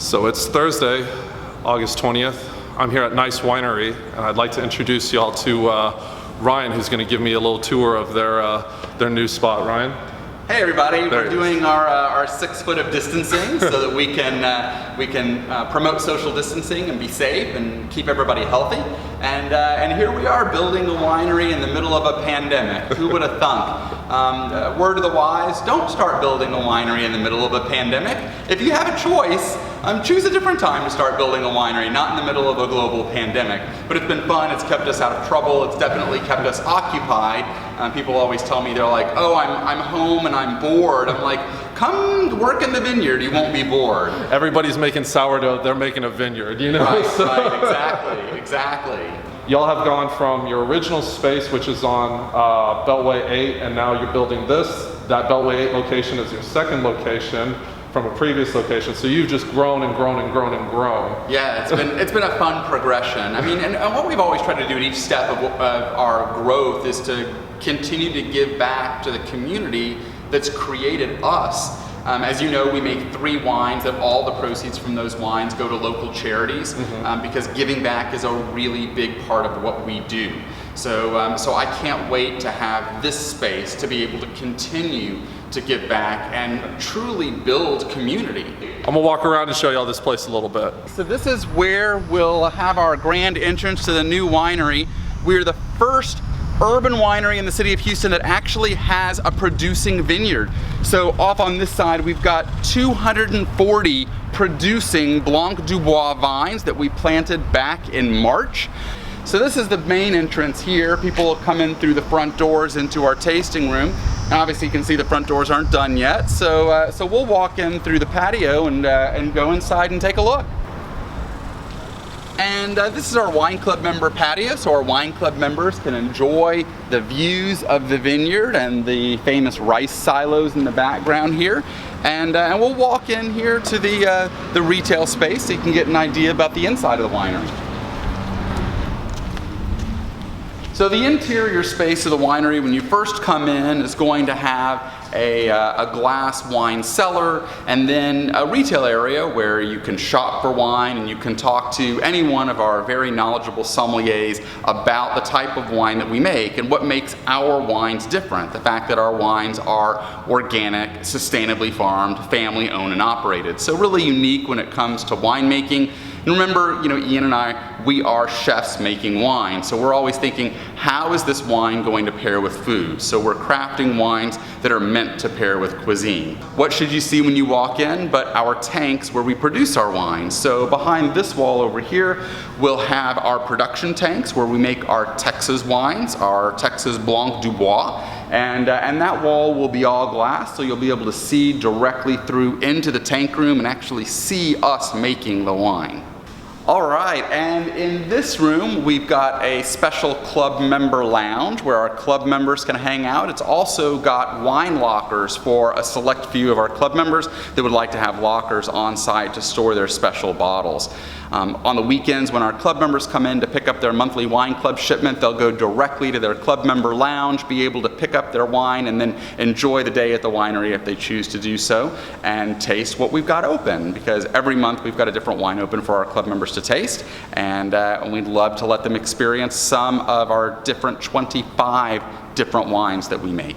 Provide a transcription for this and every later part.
So it's Thursday, August 20th. I'm here at Nice Winery, and I'd like to introduce y'all to Ryan, who's going to give me a little tour of their new spot. Ryan? Hey everybody, we're doing our 6 foot of distancing so that we can promote social distancing and be safe and keep everybody healthy. And here we are building a winery in the middle of a pandemic. Who would have thunk? Word of the wise, don't start building a winery in the middle of a pandemic. If you have a choice, choose a different time to start building a winery, not in the middle of a global pandemic. But it's been fun, it's kept us out of trouble, it's definitely kept us occupied. People always tell me, they're like, oh, I'm home and I'm bored. I'm like, come work in the vineyard, you won't be bored. Everybody's making sourdough, they're making a vineyard, you know? Right, exactly. Y'all have gone from your original space, which is on Beltway 8, and now you're building this. That Beltway 8 location is your second location from a previous location, so you've just grown and grown and grown and grown. Yeah, it's been a fun progression. I mean, and what we've always tried to do at each step of our growth is to continue to give back to the community that's created us. As you know, we make 3 wines, that all the proceeds from those wines go to local charities, because giving back is a really big part of what we do. So I can't wait to have this space to be able to continue to give back and truly build community. I'm gonna walk around and show y'all this place a little bit. So this is where we'll have our grand entrance to the new winery. We're the first urban winery in the city of Houston that actually has a producing vineyard. So off on this side, we've got 240 producing Blanc du Bois vines that we planted back in March. So this is the main entrance here. People will come in through the front doors into our tasting room. And obviously you can see the front doors aren't done yet. So we'll walk in through the patio and go inside and take a look. And this is our wine club member patio, so our wine club members can enjoy the views of the vineyard and the famous rice silos in the background here. And we'll walk in here to the retail space so you can get an idea about the inside of the winery. So the interior space of the winery, when you first come in, is going to have a glass wine cellar, and then a retail area where you can shop for wine and you can talk to any one of our very knowledgeable sommeliers about the type of wine that we make and what makes our wines different. The fact that our wines are organic, sustainably farmed, family owned and operated. So really unique when it comes to winemaking. And remember, Ian and I, we are chefs making wine, so we're always thinking, how is this wine going to pair with food? So we're crafting wines that are meant to pair with cuisine. What should you see when you walk in but our tanks where we produce our wines? So behind this wall over here, we'll have our production tanks where we make our Texas wines, our Texas Blanc du Bois. And that wall will be all glass, so you'll be able to see directly through into the tank room and actually see us making the wine. All right, and in this room, we've got a special club member lounge where our club members can hang out. It's also got wine lockers for a select few of our club members that would like to have lockers on site to store their special bottles. On the weekends, when our club members come in to pick up their monthly wine club shipment, they'll go directly to their club member lounge, be able to pick up their wine, and then enjoy the day at the winery if they choose to do so, and taste what we've got open, because every month we've got a different wine open for our club members to taste, and we'd love to let them experience some of our different 25 different wines that we make.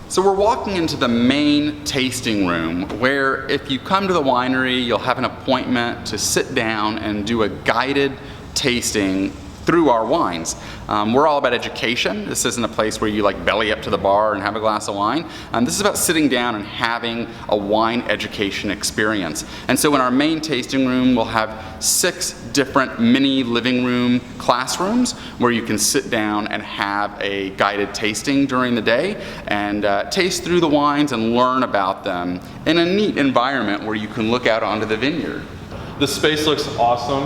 So we're walking into the main tasting room where if you come to the winery, you'll have an appointment to sit down and do a guided tasting through our wines. We're all about education. This isn't a place where you like belly up to the bar and have a glass of wine. This is about sitting down and having a wine education experience. And so in our main tasting room, we'll have 6 different mini living room classrooms where you can sit down and have a guided tasting during the day and taste through the wines and learn about them in a neat environment where you can look out onto the vineyard. The space looks awesome.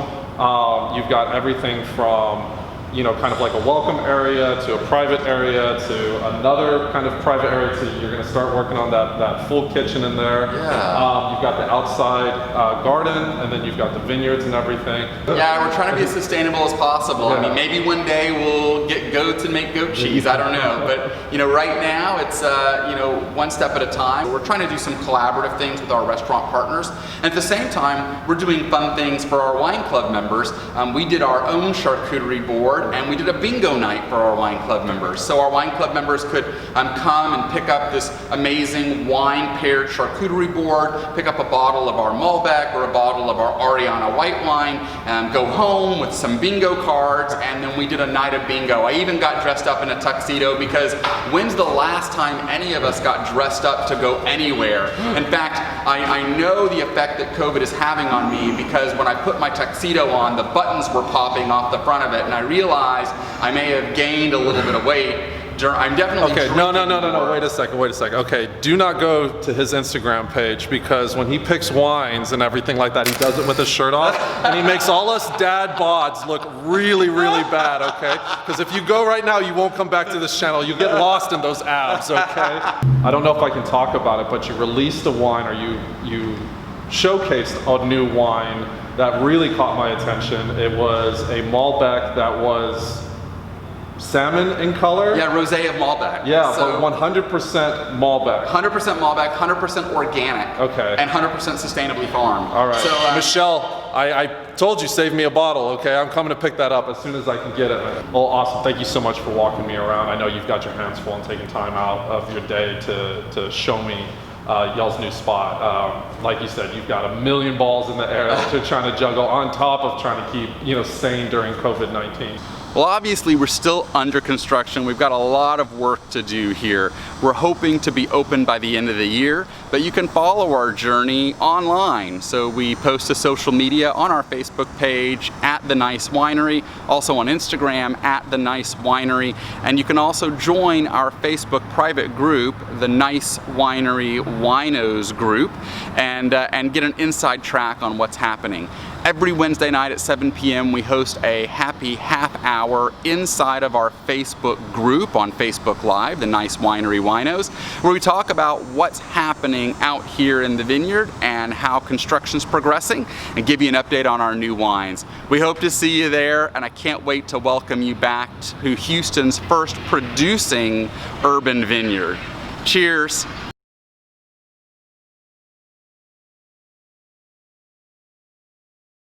You've got everything from you know, kind of like a welcome area to a private area to another kind of private area to you're going to start working on that full kitchen in there. Yeah. You've got the outside garden, and then you've got the vineyards and everything. Yeah, we're trying to be as sustainable as possible. I mean, maybe one day we'll get goats and make goat cheese. I don't know, but you know, right now it's you know, one step at a time. We're trying to do some collaborative things with our restaurant partners, and at the same time, we're doing fun things for our wine club members. We did our own charcuterie board, and we did a bingo night for our wine club members. So our wine club members could come and pick up this amazing wine-paired charcuterie board, pick up a bottle of our Malbec or a bottle of our Ariana white wine, go home with some bingo cards, and then we did a night of bingo. I even got dressed up in a tuxedo because when's the last time any of us got dressed up to go anywhere? In fact, I know the effect that COVID is having on me because when I put my tuxedo on, the buttons were popping off the front of it, and I realized I may have gained a little bit of weight. I'm definitely okay. No. Wait a second. Okay, do not go to his Instagram page because when he picks wines and everything like that, he does it with his shirt off, and he makes all us dad bods look really, really bad. Okay, because if you go right now, you won't come back to this channel. You get lost in those abs. Okay. I don't know if I can talk about it, but you released a wine, or you showcased a new wine that really caught my attention. It was a Malbec that was salmon in color? Yeah, rosé of Malbec. Yeah, so, but 100% Malbec. 100% Malbec, 100% organic. Okay. And 100% sustainably farmed. All right. So, Michelle, I told you save me a bottle, okay? I'm coming to pick that up as soon as I can get it. Well, awesome. Thank you so much for walking me around. I know you've got your hands full and taking time out of your day to show me y'all's new spot. Like you said, you've got a million balls in the air that you're trying to juggle on top of trying to keep, you know, sane during COVID-19. Well, obviously we're still under construction. We've got a lot of work to do here. We're hoping to be open by the end of the year, but you can follow our journey online. So we post to social media on our Facebook page at The Nice Winery, also on Instagram at The Nice Winery, and you can also join our Facebook private group, The Nice Winery Winos Group, and get an inside track on what's happening. Every Wednesday night at 7 p.m. we host a happy half hour inside of our Facebook group on Facebook Live, The Nice Winery Winos, where we talk about what's happening out here in the vineyard and how construction's progressing, and give you an update on our new wines. We hope to see you there, and I can't wait to welcome you back to Houston's first producing urban vineyard. Cheers.